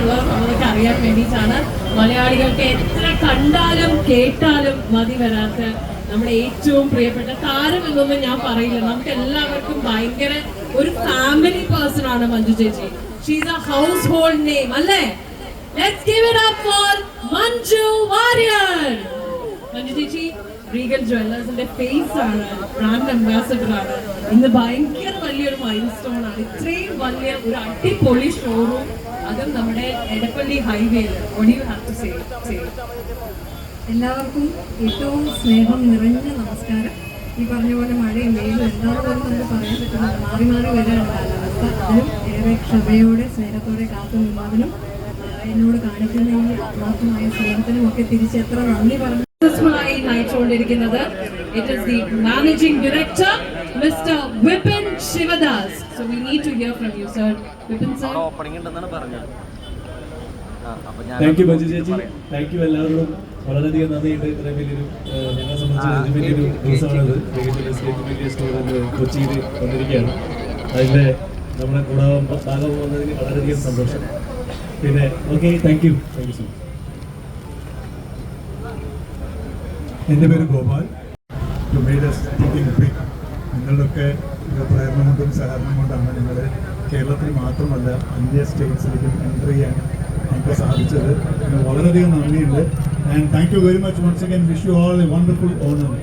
എന്നുള്ളത് നമ്മൾക്ക് അറിയാൻ വേണ്ടിയിട്ടാണ്. മലയാളികൾക്ക് എത്ര കണ്ടാലും കേട്ടാലും മതി വരാത്ത നമ്മുടെ ഏറ്റവും പ്രിയപ്പെട്ട താരം എന്നൊന്നും ഞാൻ പറയില്ല, നമുക്ക് എല്ലാവർക്കും ഭയങ്കര ഒരു ഫാമിലി പേഴ്സൺ ആണ് മഞ്ജു ചേച്ചി. She's a household name അല്ലേ? Let's give it up for Manju Warrier. Manju ചേച്ചി റീഗൽ ജ്വല്ലേഴ്സിന്റെ ഫേസ് ആണ്, ബ്രാൻഡ് അംബാസഡർ ആണ്. ഇന്ന് ഭയങ്കര വലിയൊരു മൈൽ സ്റ്റോൺ ആണ്. ഇത്രയും വലിയ ഒരു അടിപൊളി ഷോറൂം, അതും നമ്മുടെ എടപ്പള്ളി ഹൈവേയിൽ. എല്ലാവർക്കും ഏറ്റവും സ്നേഹം നിറഞ്ഞ നമസ്കാരം. ഈ പറഞ്ഞ പോലെ മഴയും വെയിലും എല്ലാവരും നമുക്ക് പറയാൻ പറ്റുന്നത് മാറി മാറി വരികയാണ് കാലാവസ്ഥ. അതിനും ഏറെ ക്ഷമയോടെ സ്നേഹത്തോടെ കാത്തു നിന്നതിനും എന്നോട് കാണിക്കുന്ന ഈ ആത്മാർത്ഥമായ സ്നേഹത്തിനും ഒക്കെ തിരിച്ചെത്ര നന്ദി പറഞ്ഞു. നയിച്ചുകൊണ്ടിരിക്കുന്നത് it is the managing director mister Vipin Sivadas. So we need to hear from you sir. Vipin sir, opening ഉണ്ടെന്നാണ് പറഞ്ഞത്. താങ്ക് യു മഞ്ജു ചേച്ചി, താങ്ക് യു എല്ലാവരോടും വളരെയധികം നന്ദിയുണ്ട്. ഇത്രയും വലിയൊരു ഞങ്ങളെ സംബന്ധിച്ച് വലിയൊരു ദിവസമാണത്. വലിയ സ്റ്റോർ കൊച്ചിയിൽ വന്നിരിക്കുകയാണ്. അതിൻ്റെ നമ്മളെ കൂടാൻ ഭാഗം വന്നതിന് വളരെയധികം സന്തോഷം. പിന്നെ okay, thank you so much. എൻ്റെ പേര് Gopal. To made us thinking big. നിങ്ങളുടെയൊക്കെ പ്രേരണ കൊണ്ടും സഹകരണം കൊണ്ടാണ് നിങ്ങൾ കേരളത്തിൽ മാത്രമല്ല അന്യ സ്റ്റേറ്റ്സിലേക്കും എൻ്റർ ചെയ്യാൻ നമുക്ക് സാധിച്ചത്. വളരെയധികം നന്ദിയുണ്ട്. And thank you very much once again. Wish you all a wonderful Onam.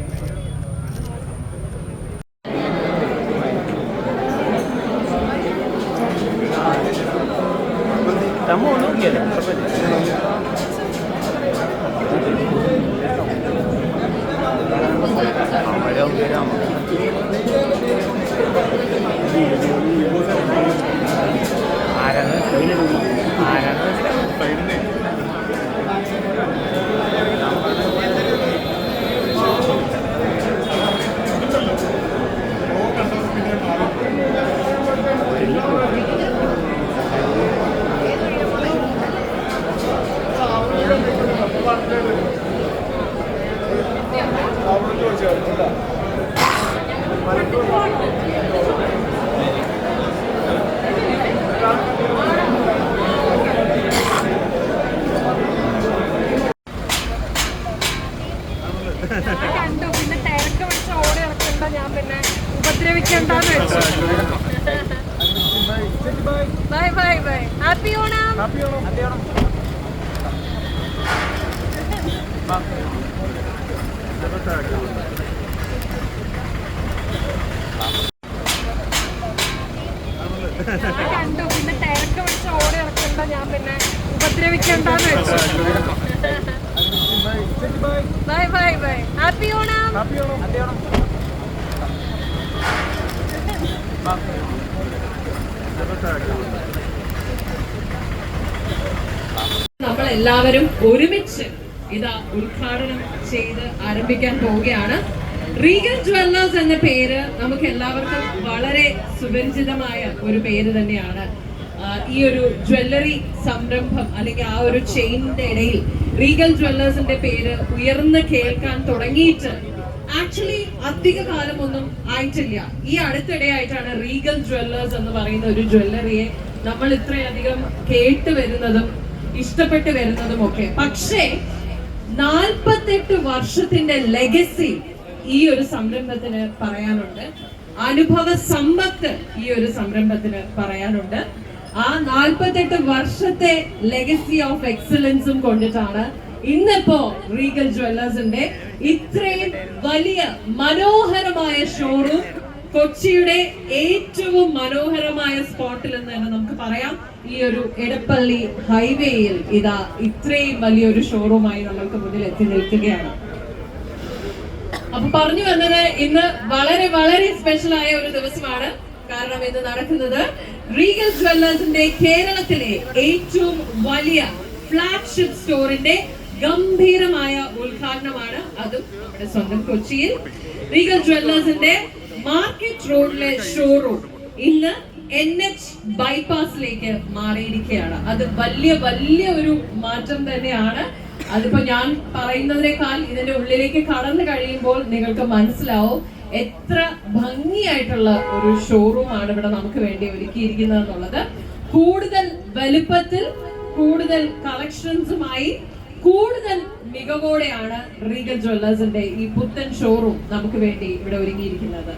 കണ്ടു, പിന്നെ തിരക്ക് പിടിച്ച് ഓടി ഇറക്കണ്ട, ഞാൻ പിന്നെ ഉപദ്രവിക്കണ്ടെന്ന് വെച്ചു. Bye bye bye. Happy Onam. കണ്ടു, പിന്നെ തിരക്ക് പിടിച്ച് ഓടി ഇറക്കണ്ട, ഞാൻ പിന്നെ ഉപദ്രവിക്കണ്ടെന്ന് വെച്ചു. Bye bye bye. Happy Onam. നമ്മൾ എല്ലാവരും ഒരുമിച്ച് ഇതാ ഉദ്ഘാടനം ചെയ്ത് ആരംഭിക്കാൻ പോവുകയാണ്. റീഗൽ ജ്വല്ലേഴ്സ് എന്ന പേര് നമുക്ക് എല്ലാവർക്കും വളരെ സുപരിചിതമായ ഒരു പേര് തന്നെയാണ്. ഈ ഒരു ജ്വല്ലറി സംരംഭം അല്ലെങ്കിൽ ആ ഒരു ചെയിനിന്റെ ഇടയിൽ റീഗൽ ജ്വല്ലേഴ്സിന്റെ പേര് ഉയർന്ന് കേൾക്കാൻ തുടങ്ങിയിട്ട് ആക്ച്വലി അധിക കാലമൊന്നും ആയിട്ടില്ല. ഈ അടുത്തിടെയായിട്ടാണ് റീഗൽ ജ്വല്ലേഴ്സ് എന്ന് പറയുന്ന ഒരു ജ്വല്ലറിയെ നമ്മൾ ഇത്രയധികം കേട്ട് വരുന്നതും ഇഷ്ടപ്പെട്ട് വരുന്നതും ഒക്കെ. പക്ഷേ 48 വർഷത്തിന്റെ ലെഗസി ഈ ഒരു സംരംഭത്തിന് പറയാനുണ്ട്. അനുഭവ സമ്പത്ത് ഈ ഒരു സംരംഭത്തിന് പറയാനുണ്ട്. ആ 48 വർഷത്തെ ലെഗസി ഓഫ് എക്സലൻസും കൊണ്ടിട്ടാണ് ഇന്നിപ്പോ റീഗൽ ജ്വല്ലേഴ്സിന്റെ ഇത്രയും വലിയ മനോഹരമായ ഷോറൂം കൊച്ചിയുടെ ഏറ്റവും മനോഹരമായ സ്പോട്ടിൽ എന്ന് തന്നെ നമുക്ക് പറയാം. ഈ ഒരു എടപ്പള്ളി ഹൈവേയിൽ ഇതാ ഇത്രയും വലിയൊരു ഷോറൂമായി നമ്മൾക്ക് മുന്നിൽ എത്തി നിൽക്കുകയാണ്. അപ്പൊ പറഞ്ഞു വന്നത് ഇന്ന് വളരെ വളരെ സ്പെഷ്യൽ ആയ ഒരു ദിവസമാണ്. കാരണം ഇന്ന് നടക്കുന്നത് റീഗൽ ജ്വല്ലേഴ്സിന്റെ കേരളത്തിലെ ഏറ്റവും വലിയ ഫ്ലാഗ്ഷിപ്പ് സ്റ്റോറിന്റെ ഗംഭീരമായ ഉദ്ഘാടനമാണ്. അതും നമ്മുടെ സ്വന്തം കൊച്ചിയിൽ റീഗൽ ജ്വല്ലേഴ്സിന്റെ മാർക്കറ്റ് റോഡിലെ ഷോറൂം ഇന്ന് NH ബൈപ്പാസിലേക്ക് മാറിയിരിക്കുകയാണ്. അത് വലിയ വലിയ ഒരു മാറ്റം തന്നെയാണ്. അതിപ്പോ ഞാൻ പറയുന്നതിനേക്കാൾ ഇതിന്റെ ഉള്ളിലേക്ക് കടന്നു കഴിയുമ്പോൾ നിങ്ങൾക്ക് മനസ്സിലാവും എത്ര ഭംഗിയായിട്ടുള്ള ഒരു ഷോറൂം ആണ് ഇവിടെ നമുക്ക് വേണ്ടി ഒരുക്കിയിരിക്കുന്നത് എന്നുള്ളത്. കൂടുതൽ വലുപ്പത്തിൽ കൂടുതൽ കളക്ഷൻസുമായി കൂടുതൽ മികവോടെയാണ് റീഗൽ ജ്വല്ലേഴ്സിന്റെ ഈ പുത്തൻ ഷോറൂം നമുക്ക് വേണ്ടി ഇവിടെ ഒരുങ്ങിയിരിക്കുന്നത്.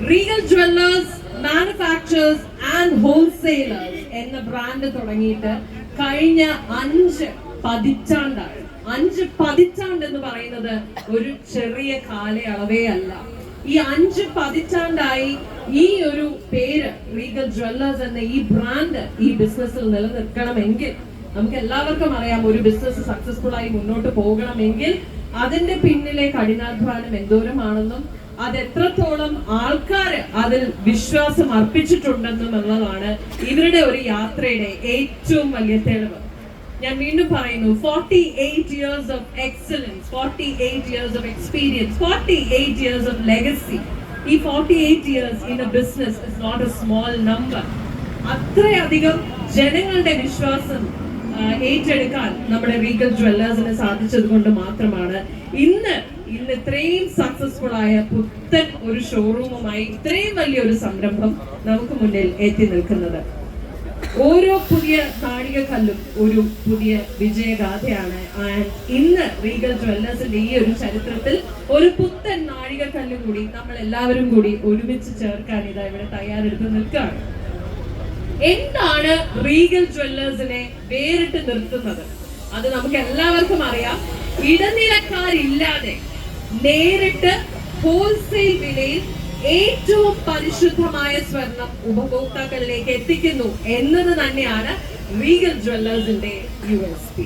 Regal jewellers manufacturers and wholesalers എന്ന ബ്രാൻഡ് തുടങ്ങിയിട്ട് കഴിഞ്ഞ 5 പതിറ്റാണ്ടാണ്. 5 പതിറ്റാണ്ട് എന്ന് പറയുന്നത് ഒരു ചെറിയ കാലയളവേ അല്ല. ഈ 5 പതിറ്റാണ്ടായി ഈ ഒരു പേര് റീഗൽ ജ്വല്ലേഴ്സ് എന്ന ഈ ബ്രാൻഡ് ഈ ബിസിനസ്സിൽ നിലനിൽക്കണമെങ്കിൽ, നമുക്ക് എല്ലാവർക്കും അറിയാം, ഒരു ബിസിനസ് സക്സസ്ഫുൾ ആയി മുന്നോട്ട് പോകണമെങ്കിൽ അതിന്റെ പിന്നിലെ കഠിനാധ്വാനം എന്തോരമാണെന്നും അത് എത്രത്തോളം ആൾക്കാർ അതിൽ വിശ്വാസം അർപ്പിച്ചിട്ടുണ്ടെന്നുള്ളതാണ് ഇവരുടെ ഒരു യാത്രയുടെ ഏറ്റവും വലിയ തെളിവ്. ഞാൻ വീണ്ടും പറയുന്നു, 48 years of excellence, 48 years of experience, 48 years of legacy. ഈ 48 years in a business is not a small number. അത്രയധികം ജനങ്ങളുടെ വിശ്വാസം ഏറ്റെടുക്കാൻ നമ്മുടെ റീഗൽ ജ്വല്ലേഴ്സിന് സാധിച്ചത് കൊണ്ട് മാത്രമാണ് ഇന്ന് ഇത്രയും സക്സസ്ഫുൾ ആയ പുത്തൻ ഒരു ഷോറൂമുമായി ഇത്രയും വലിയൊരു സംരംഭം നമുക്ക് മുന്നിൽ എത്തി നിൽക്കുന്നത്. ഓരോ പുതിയ നാഴികക്കല്ലും ഒരു പുതിയ വിജയഗാഥയാണ്. ഇന്ന് റീഗൽ ജ്വല്ലേഴ്സിന്റെ ഈ ഒരു ചരിത്രത്തിൽ ഒരു പുത്തൻ നാഴികക്കല്ല് കൂടി നമ്മൾ എല്ലാവരും കൂടി ഒരുമിച്ച് ചേർക്കാൻ ഇതാ ഇവിടെ തയ്യാറെടുത്ത് നിൽക്കുകയാണ്. എന്താണ് റീഗൽ ജ്വല്ലേഴ്സിനെ വേറിട്ട് നിർത്തുന്നത്? അത് നമുക്ക് എല്ലാവർക്കും അറിയാം. ഇടനിലക്കാരില്ലാതെ നേരിട്ട് ഹോൾസെയിൽ വിലയിൽ ഏറ്റവും പരിശുദ്ധമായ സ്വർണം ഉപഭോക്താക്കളിലേക്ക് എത്തിക്കുന്നു എന്നത് തന്നെയാണ് റീഗൽ ജ്വല്ലേഴ്സിന്റെ USP.